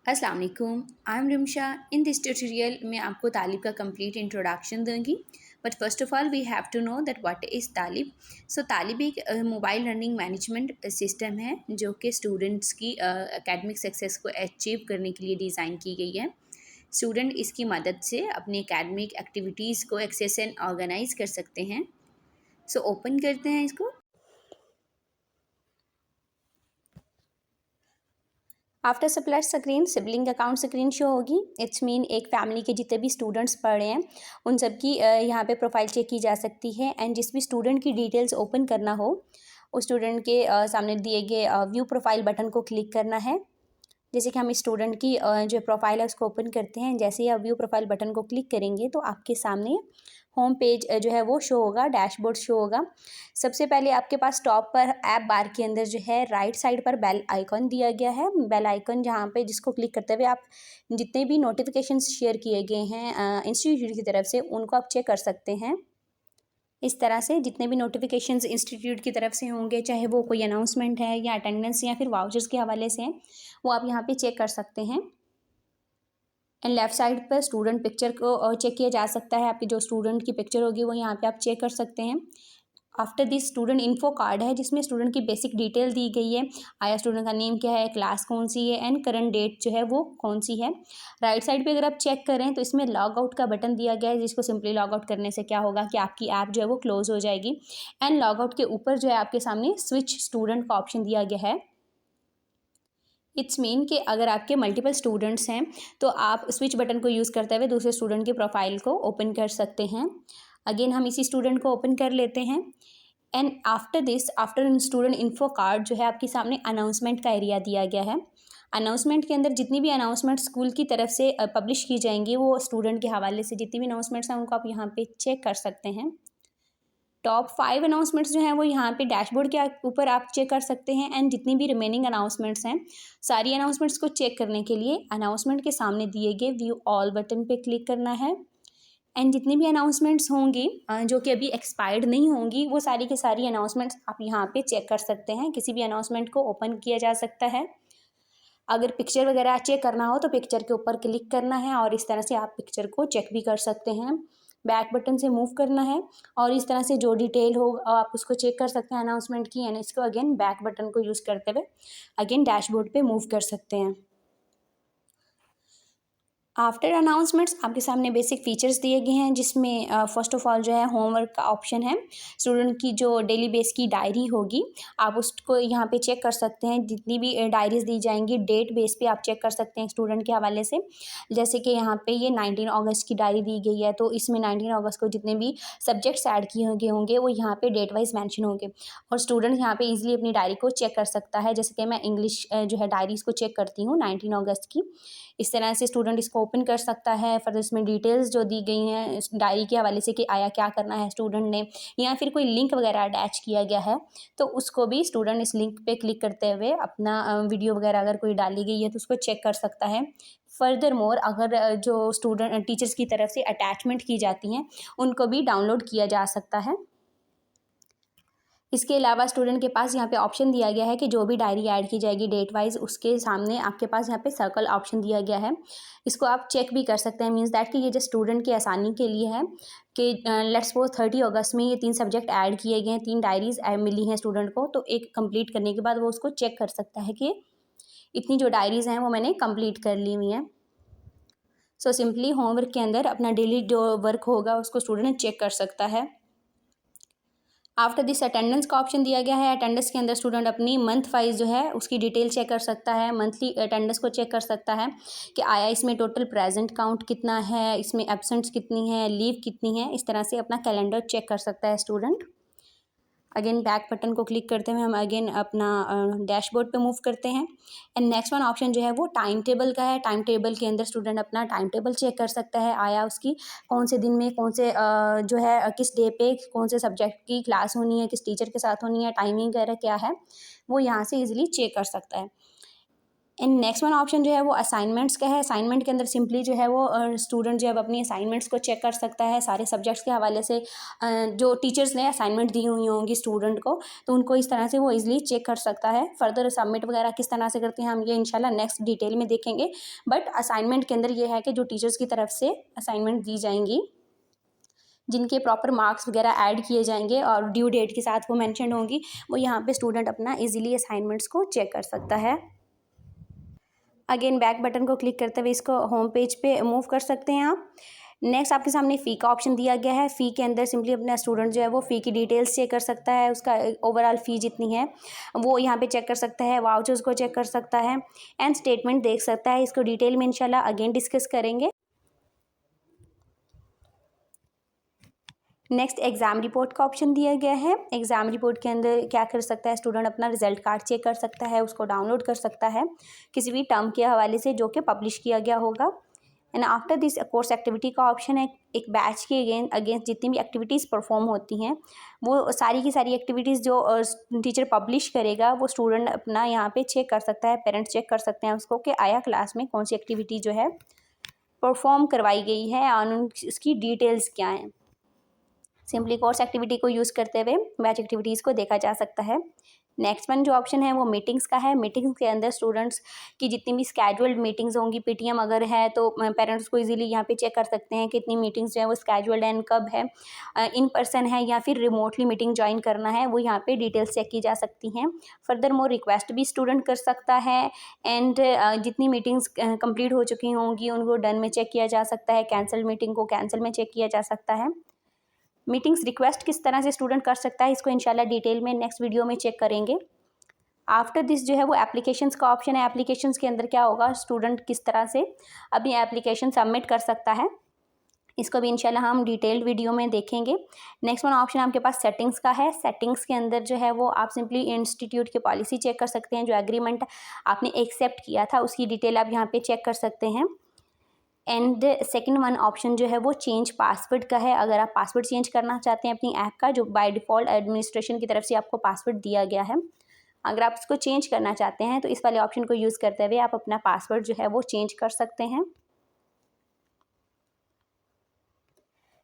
अस्सलाम वालेकुम, I am Rimsha. In this tutorial में आपको तालिब का कंप्लीट इंट्रोडक्शन दूंगी। But first of all we have to know that what is Talib. So Talib एक मोबाइल लर्निंग मैनेजमेंट सिस्टम है जो कि स्टूडेंट्स की एकेडमिक सक्सेस को अचीव करने के लिए डिज़ाइन की गई है। स्टूडेंट इसकी मदद से अपनी एकेडमिक एक्टिविटीज़ को एक्सेस एंड ऑर्गेनाइज कर सकते हैं। सो ओपन करते हैं इसको। After supplier screen sibling account screen show होगी। इट्स मीन एक फैमिली के जितने भी स्टूडेंट्स पढ़ रहे हैं उन सब की यहाँ पे प्रोफाइल चेक की जा सकती है। एंड जिस भी स्टूडेंट की डिटेल्स ओपन करना हो उस स्टूडेंट के सामने दिए गए व्यू प्रोफाइल बटन को क्लिक करना है। जैसे कि हम इस स्टूडेंट की जो प्रोफाइल है उसको ओपन करते हैं। जैसे ही आप व्यू प्रोफाइल बटन को क्लिक करेंगे तो आपके सामने होम पेज जो है वो शो होगा, डैशबोर्ड शो होगा। सबसे पहले आपके पास टॉप पर ऐप बार के अंदर जो है राइट साइड पर बेल आइकॉन दिया गया है। बेल आइकॉन जहाँ पे जिसको क्लिक करते हुए आप जितने भी नोटिफिकेशंस शेयर किए गए हैं इंस्टीट्यूट की तरफ से उनको आप चेक कर सकते हैं। इस तरह से जितने भी नोटिफिकेशंस इंस्टीट्यूट की तरफ से होंगे, चाहे वो कोई अनाउंसमेंट है या अटेंडेंस या फिर वाउचर्स के हवाले से हैं, वो आप यहाँ पे चेक कर सकते हैं। एंड लेफ्ट साइड पर स्टूडेंट पिक्चर को चेक किया जा सकता है। आपकी जो स्टूडेंट की पिक्चर होगी वो यहाँ पे आप चेक कर सकते हैं। After this student info card है जिसमें स्टूडेंट की बेसिक डिटेल दी गई है। आया स्टूडेंट का नेम क्या है, क्लास कौन सी है एंड करंट डेट जो है वो कौन सी है। राइट साइड पे अगर आप चेक करें तो इसमें लॉग आउट का बटन दिया गया है जिसको सिंपली लॉग आउट करने से क्या होगा कि आपकी ऐप जो है वो क्लोज हो जाएगी। एंड लॉग आउट के ऊपर जो है आपके सामने स्विच स्टूडेंट का ऑप्शन दिया गया है। इट्स मीन कि अगर आपके मल्टीपल स्टूडेंट्स हैं तो आप स्विच बटन को यूज़ करते हुए दूसरे स्टूडेंट की प्रोफाइल को ओपन कर सकते हैं। अगेन हम इसी स्टूडेंट को ओपन कर लेते हैं। And after this after student info card जो है आपके सामने अनाउंसमेंट का एरिया दिया गया है। अनाउंसमेंट के अंदर जितनी भी अनाउंसमेंट स्कूल की तरफ से पब्लिश की जाएंगी वो स्टूडेंट के हवाले से जितनी भी अनाउंसमेंट्स हैं उनको आप यहाँ पे चेक कर सकते हैं। टॉप 5 अनाउंसमेंट्स जो हैं वो यहाँ पे डैशबोर्ड के ऊपर आप चेक कर सकते हैं। एंड जितनी भी रिमेनिंग अनाउंसमेंट्स हैं सारी अनाउंसमेंट्स को चेक करने के लिए अनाउंसमेंट के सामने दिए गए व्यू ऑल बटन पे क्लिक करना है। एंड जितनी भी अनाउंसमेंट्स होंगी जो कि अभी एक्सपायर्ड नहीं होंगी वो सारी की सारी अनाउंसमेंट्स आप यहाँ पे चेक कर सकते हैं। किसी भी अनाउंसमेंट को ओपन किया जा सकता है। अगर पिक्चर वगैरह चेक करना हो तो पिक्चर के ऊपर क्लिक करना है और इस तरह से आप पिक्चर को चेक भी कर सकते हैं। बैक बटन से मूव करना है और इस तरह से जो डिटेल हो आप उसको चेक कर सकते हैं अनाउंसमेंट की। एंड इसको अगेन बैक बटन को यूज़ करते हुए अगेन डैशबोर्ड पे मूव कर सकते हैं। आफ्टर अनाउंसमेंट्स आपके सामने बेसिक फीचर्स दिए गए हैं जिसमें फर्स्ट ऑफ ऑल जो है होमवर्क का ऑप्शन है। स्टूडेंट की जो डेली बेस की डायरी होगी आप उसको यहाँ पे चेक कर सकते हैं। जितनी भी डायरीज़ दी जाएंगी डेट बेस पे आप चेक कर सकते हैं स्टूडेंट के हवाले से। जैसे कि यहाँ पे ये 19 अगस्त की डायरी दी गई है तो इसमें 19 अगस्त को जितने भी सब्जेक्ट्स ऐड किए गए होंगे वो यहाँ पे डेट वाइज मैंशन होंगे और स्टूडेंट यहाँ पे ईजिली अपनी डायरी को चेक कर सकता है। जैसे कि मैं इंग्लिश जो है डायरीज़ को चेक करती हूँ 19 अगस्त की। इस तरह से स्टूडेंट इसको ओपन कर सकता है। फिर इसमें डिटेल्स जो दी गई हैं इस डायरी के हवाले से कि आया क्या करना है स्टूडेंट ने, या फिर कोई लिंक वगैरह अटैच किया गया है तो उसको भी स्टूडेंट इस लिंक पे क्लिक करते हुए अपना वीडियो वगैरह अगर कोई डाली गई है तो उसको चेक कर सकता है। फर्दर मोर अगर जो स्टूडेंट टीचर्स की तरफ से अटैचमेंट की जाती हैं उनको भी डाउनलोड किया जा सकता है। इसके अलावा स्टूडेंट के पास यहाँ पे ऑप्शन दिया गया है कि जो भी डायरी ऐड की जाएगी डेट वाइज उसके सामने आपके पास यहाँ पे सर्कल ऑप्शन दिया गया है। इसको आप चेक भी कर सकते हैं। मींस दैट कि ये जो स्टूडेंट की आसानी के लिए है कि लेट्स सपोज 30 अगस्त में ये 3 सब्जेक्ट ऐड किए गए हैं, 3 डायरीज मिली हैं स्टूडेंट को, तो एक कंप्लीट करने के बाद वो उसको चेक कर सकता है कि इतनी जो डायरीज़ हैं वो मैंने कंप्लीट कर ली हुई हैं। सो सिंपली होमवर्क के अंदर अपना डेली जो वर्क होगा उसको स्टूडेंट चेक कर सकता है। आफ्टर दिस अटेंडेंस का ऑप्शन दिया गया है। अटेंडेंस के अंदर स्टूडेंट अपनी मंथ वाइज जो है उसकी डिटेल चेक कर सकता है। मंथली अटेंडेंस को चेक कर सकता है कि आया इसमें टोटल प्रेजेंट काउंट कितना है, इसमें एब्सेंट्स कितनी है, लीव कितनी है। इस तरह से अपना कैलेंडर चेक कर सकता है स्टूडेंट। अगेन बैक बटन को क्लिक करते हुए हम अगेन अपना डैशबोर्ड पे मूव करते हैं। एंड नेक्स्ट वन ऑप्शन जो है वो टाइम टेबल का है। टाइम टेबल के अंदर स्टूडेंट अपना टाइम टेबल चेक कर सकता है। आया उसकी कौन से दिन में कौन से जो है किस डे पे कौन से सब्जेक्ट की क्लास होनी है, किस टीचर के साथ होनी है, टाइमिंग वगैरह क्या है वो यहाँ से ईजिली चेक कर सकता है। एंड नेक्स्ट वन ऑप्शन जो है वो असाइनमेंट्स का है। असाइनमेंट के अंदर सिंपली जो है वो स्टूडेंट जो है अपनी असाइनमेंट्स को चेक कर सकता है सारे सब्जेक्ट्स के हवाले से। जो टीचर्स ने असाइनमेंट दी हुई होंगी स्टूडेंट को, तो उनको इस तरह से वो इजीली चेक कर सकता है। फर्दर सबमिट वगैरह किस तरह से करते हैं हम ये इंशाल्लाह नेक्स्ट डिटेल में देखेंगे। बट असाइनमेंट के अंदर ये है कि जो टीचर्स की तरफ से असाइनमेंट दी जाएंगी, जिनके प्रॉपर मार्क्स वगैरह ऐड किए जाएंगे और ड्यू डेट के साथ वो मेंशन होंगी, वो यहाँ पे स्टूडेंट अपना इजीली असाइनमेंट्स को चेक कर सकता है। अगेन बैक बटन को क्लिक करते हुए इसको होम पेज पे मूव कर सकते हैं आप। नेक्स्ट आपके सामने फ़ी का ऑप्शन दिया गया है। फ़ी के अंदर सिंपली अपना स्टूडेंट जो है वो फ़ी की डिटेल्स चेक कर सकता है, उसका ओवरऑल फ़ी जितनी है वो यहाँ पे चेक कर सकता है, वाउचर्स को चेक कर सकता है एंड स्टेटमेंट देख सकता है। इसको डिटेल में इंशाल्लाह अगेन डिस्कस करेंगे। नेक्स्ट एग्ज़ाम रिपोर्ट का ऑप्शन दिया गया है। एग्ज़ाम रिपोर्ट के अंदर क्या कर सकता है स्टूडेंट, अपना रिजल्ट कार्ड चेक कर सकता है, उसको डाउनलोड कर सकता है किसी भी टर्म के हवाले से जो कि पब्लिश किया गया होगा। And after this course activity का ऑप्शन है। एक बैच के अगेंस्ट जितनी भी एक्टिविटीज़ परफॉर्म होती हैं वो सारी की सारी एक्टिविटीज़ जो टीचर पब्लिश करेगा वो स्टूडेंट अपना यहाँ पे चेक कर सकता है, पेरेंट्स चेक कर सकते हैं उसको कि आया क्लास में कौन सी एक्टिविटी जो है परफॉर्म करवाई गई है और उसकी डिटेल्स क्या हैं। सिंपली कोर्स एक्टिविटी को यूज़ करते हुए बैच एक्टिविटीज़ को देखा जा सकता है। नेक्स्ट वन जो ऑप्शन है वो मीटिंग्स का है। मीटिंग्स के अंदर स्टूडेंट्स की जितनी भी स्केड्यूल्ड मीटिंग्स होंगी, पीटीएम अगर है तो पेरेंट्स को इजीली यहाँ पे चेक कर सकते हैं कितनी मीटिंग्स जो है वो स्केड्यूल्ड एंड कब है, इन पर्सन है या फिर रिमोटली मीटिंग ज्वाइन करना है, वो यहाँ पे डिटेल्स चेक की जा सकती हैं। फर्दर मोर रिक्वेस्ट भी स्टूडेंट कर सकता है एंड जितनी मीटिंग्स कंप्लीट हो चुकी होंगी उनको डन में चेक किया जा सकता है, कैंसिल मीटिंग को कैंसिल में चेक किया जा सकता है। मीटिंग्स रिक्वेस्ट किस तरह से स्टूडेंट कर सकता है इसको इंशाल्लाह डिटेल में नेक्स्ट वीडियो में चेक करेंगे। आफ्टर दिस जो है वो एप्लीकेशंस का ऑप्शन है। एप्लीकेशंस के अंदर क्या होगा, स्टूडेंट किस तरह से अपनी एप्लीकेशन सबमिट कर सकता है, इसको भी इंशाल्लाह हम डिटेल्ड वीडियो में देखेंगे। नेक्स्ट वन ऑप्शन आपके पास सेटिंग्स का है। सेटिंग्स के अंदर जो है वो आप सिंपली इंस्टीट्यूट की पॉलिसी चेक कर सकते हैं, जो एग्रीमेंट आपने एक्सेप्ट किया था उसकी डिटेल आप यहाँ पे चेक कर सकते हैं। एंड सेकंड वन ऑप्शन जो है वो चेंज पासवर्ड का है। अगर आप पासवर्ड चेंज करना चाहते हैं अपनी ऐप का, जो बाय डिफ़ॉल्ट एडमिनिस्ट्रेशन की तरफ से आपको पासवर्ड दिया गया है, अगर आप इसको चेंज करना चाहते हैं तो इस वाले ऑप्शन को यूज़ करते हुए आप अपना पासवर्ड जो है वो चेंज कर सकते हैं।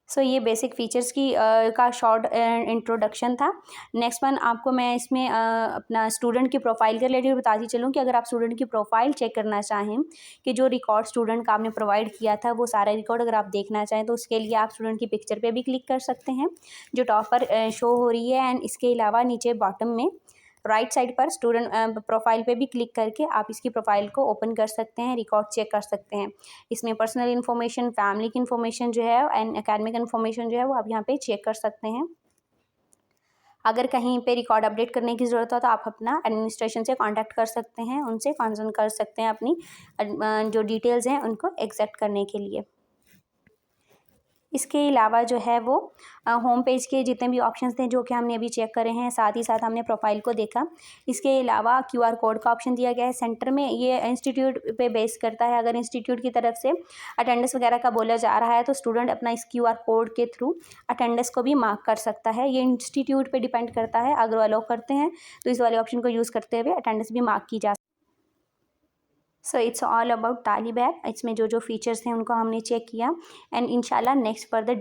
सो ये बेसिक फीचर्स की का शॉर्ट इंट्रोडक्शन था। नेक्स्ट वन आपको मैं इसमें अपना स्टूडेंट की प्रोफाइल के रिलेटेड बताती चलूँ कि अगर आप स्टूडेंट की प्रोफाइल चेक करना चाहें कि जो रिकॉर्ड स्टूडेंट का आपने प्रोवाइड किया था वो सारा रिकॉर्ड अगर आप देखना चाहें तो उसके लिए आप स्टूडेंट की पिक्चर पे भी क्लिक कर सकते हैं जो टॉप पर शो हो रही है। एंड इसके अलावा नीचे बॉटम में राइट साइड पर स्टूडेंट प्रोफाइल पे भी क्लिक करके आप इसकी प्रोफाइल को ओपन कर सकते हैं, रिकॉर्ड चेक कर सकते हैं। इसमें पर्सनल इन्फॉर्मेशन, फैमिली की इन्फॉर्मेशन जो है एंड एकेडमिक इन्फॉर्मेशन जो है वो आप यहाँ पे चेक कर सकते हैं। अगर कहीं पे रिकॉर्ड अपडेट करने की ज़रूरत हो तो आप अपना एडमिनिस्ट्रेशन से कांटेक्ट कर सकते हैं, उनसे कंसर्न कर सकते हैं अपनी जो डिटेल्स हैं उनको एक्सेप्ट करने के लिए। इसके अलावा जो है वो होम पेज के जितने भी ऑप्शंस थे जो कि हमने अभी चेक करे हैं, साथ ही साथ हमने प्रोफाइल को देखा। इसके अलावा क्यूआर कोड का ऑप्शन दिया गया है सेंटर में। ये इंस्टीट्यूट पे बेस करता है। अगर इंस्टीट्यूट की तरफ से अटेंडेंस वगैरह का बोला जा रहा है तो स्टूडेंट अपना इस क्यूआर कोड के थ्रू अटेंडेंस को भी मार्क कर सकता है। ये इंस्टीट्यूट पर डिपेंड करता है। अगर वो अलाउ करते हैं तो इस वाले ऑप्शन को यूज़ करते हुए अटेंडेंस भी मार्क की जा। So it's all about Talib app. इसमें जो जो फीचर्स हैं उनको हमने चेक किया एंड इंशाल्लाह नेक्स्ट फर्दर